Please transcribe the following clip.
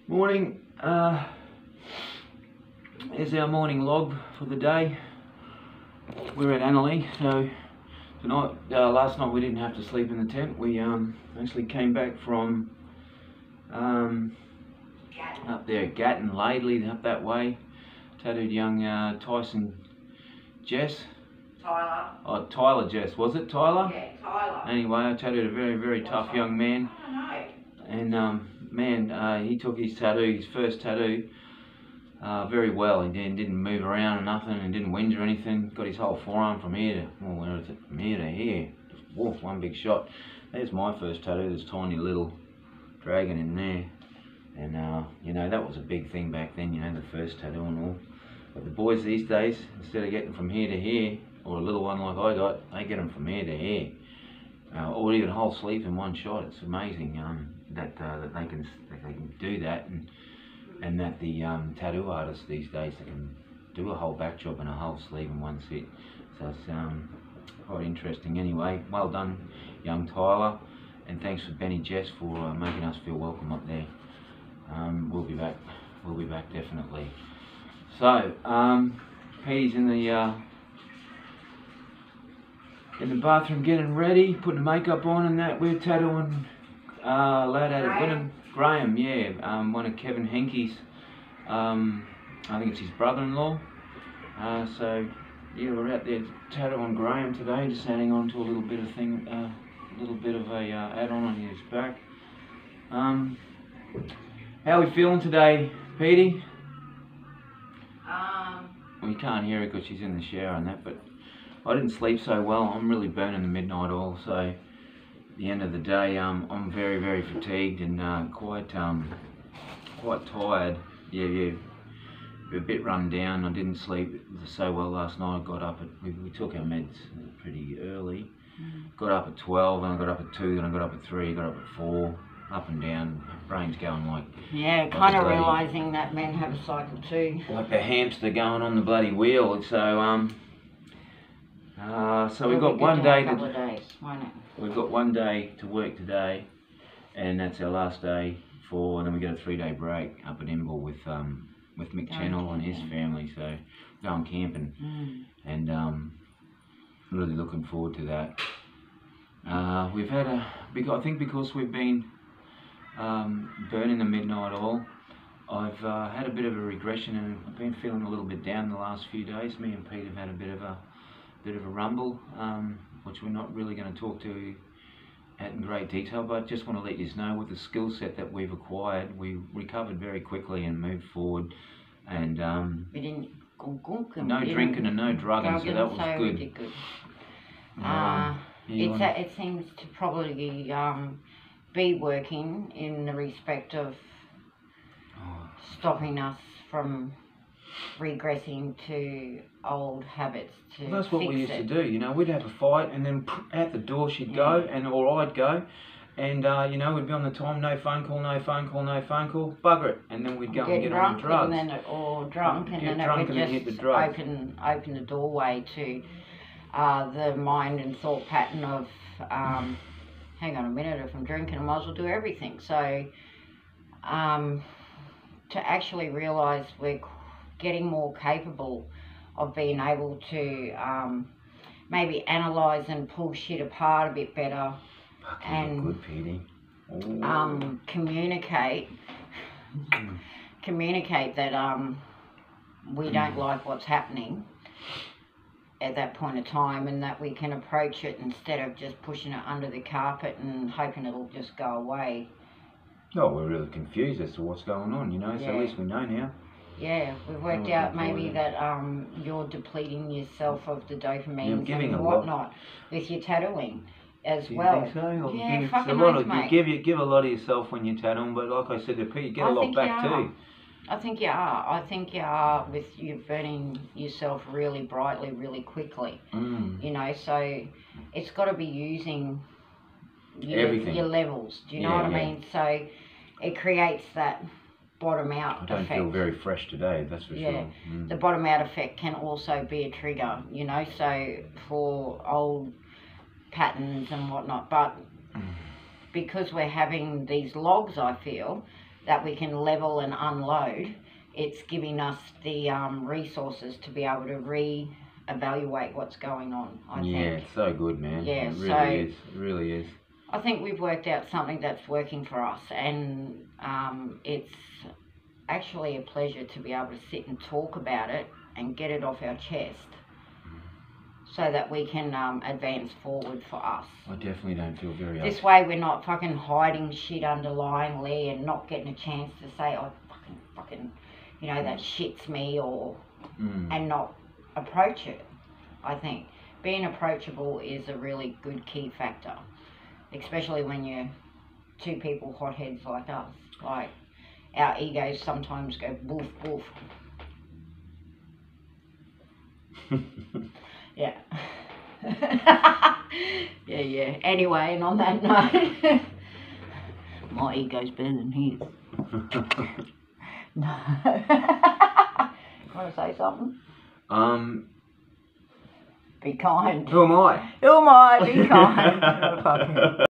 Morning. Here's our morning log for the day. We're at Annerley, so tonight, last night we didn't have to sleep in the tent. We actually came back from up there at Gatton, Laidley, up that way. Tattooed young Tyson Jess. Tyler. Oh, Tyler Jess, was it Tyler? Yeah, Tyler. Anyway, I tattooed a very, very tough young man. I don't know. And man, he took his first tattoo, very well. He didn't move around or nothing, and didn't whinge or anything. Got his whole forearm from here to, well, where is it? From here to here. Woof, one big shot. There's my first tattoo. There's tiny little dragon in there, and you know, that was a big thing back then. You know, the first tattoo and all. But the boys these days, instead of getting from here to here, or a little one like I got, they get them from here to here. Or even whole sleeve in one shot. It's amazing that they can do that, and that the tattoo artists these days, they can do a whole back job and a whole sleeve in one sit. So it's quite interesting. Anyway, well done, young Tyler, and thanks for Benny Jess for making us feel welcome up there. We'll be back. We'll be back definitely. So Petey's in the bathroom getting ready, putting makeup on and that. We're tattooing lad out of Wynnum. Graham, yeah, one of Kevin Henke's, I think it's his brother-in-law. So yeah, we're out there tattooing Graham today, just adding on to a little bit of thing, a little bit of a add-on on his back. How are we feeling today, Petey? Well, you can't hear her because she's in the shower and that, but I didn't sleep so well. I'm really burning the midnight oil, so at the end of the day, I'm very, very fatigued and quite tired. Yeah, a bit run down. I didn't sleep so well last night. I got up at, we took our meds pretty early. Got up at 12, and I got up at 2, then I got up at 3, got up at 4, up and down. Brain's going like... Yeah, kind of realising that men have a cycle too. Like a hamster going on the bloody wheel. So so we've got one day to... We've got one day to work today, and that's our last day and then we get a 3-day break up at Imbil with Mick Channel and his family, so going camping, and really looking forward to that. We've had I think because we've been burning the midnight oil, I've had a bit of a regression, and I've been feeling a little bit down the last few days. Me and Pete have had a bit of a rumble, which we're not really going to talk to in great detail, but just want to let you know, with the skill set that we've acquired, we recovered very quickly and moved forward, and we didn't no drinking and no drugging, so that was good. It seems to probably be working in the respect of stopping us from regressing to old habits. Well, that's what we used to do. You know, we'd have a fight, and then out the door she'd go, or I'd go, and you know, we'd be on the time, no phone call, no phone call, no phone call, bugger it, and then we'd go and get on the drugs. And then drunk, and then it would just open the doorway to the mind and thought pattern of, hang on a minute, if I'm drinking, I might as well do everything. So to actually realise we're getting more capable of being able to maybe analyse and pull shit apart a bit better, and good, Petey. communicate that we don't like what's happening at that point of time, and that we can approach it instead of just pushing it under the carpet and hoping it'll just go away. No, we're really confused as to what's going on, you know, so at least we know now. Yeah, we've worked out maybe that you're depleting yourself of the dopamine and whatnot with your tattooing as well. Do you think so? Yeah, fucking nice, mate. You give a lot of yourself when you're tattooing, but like I said to Pete, you get a lot back too. I think you are. I think you are, with you burning yourself really brightly, really quickly. You know, so it's got to be using your levels. Do you know what I mean? So it creates that bottom out effect. I don't feel very fresh today, that's for sure. The bottom out effect can also be a trigger, you know, so for old patterns and whatnot, but because we're having these logs, I feel that we can level and unload, it's giving us the resources to be able to re-evaluate what's going on, I think. Yeah, it's so good, man. Yeah, it really is. It really is. I think we've worked out something that's working for us, and it's actually a pleasure to be able to sit and talk about it and get it off our chest so that we can advance forward for us. I definitely don't feel very This way we're not fucking hiding shit underlyingly and not getting a chance to say, oh, fucking, you know, that shits me, or and not approach it. I think being approachable is a really good key factor, especially when you're two people hotheads like us. Like, our egos sometimes go woof woof. Yeah. yeah. Anyway, and on that note, my ego's better than his. No. Want to say something? Be kind. Who am I? Who am I? Be kind.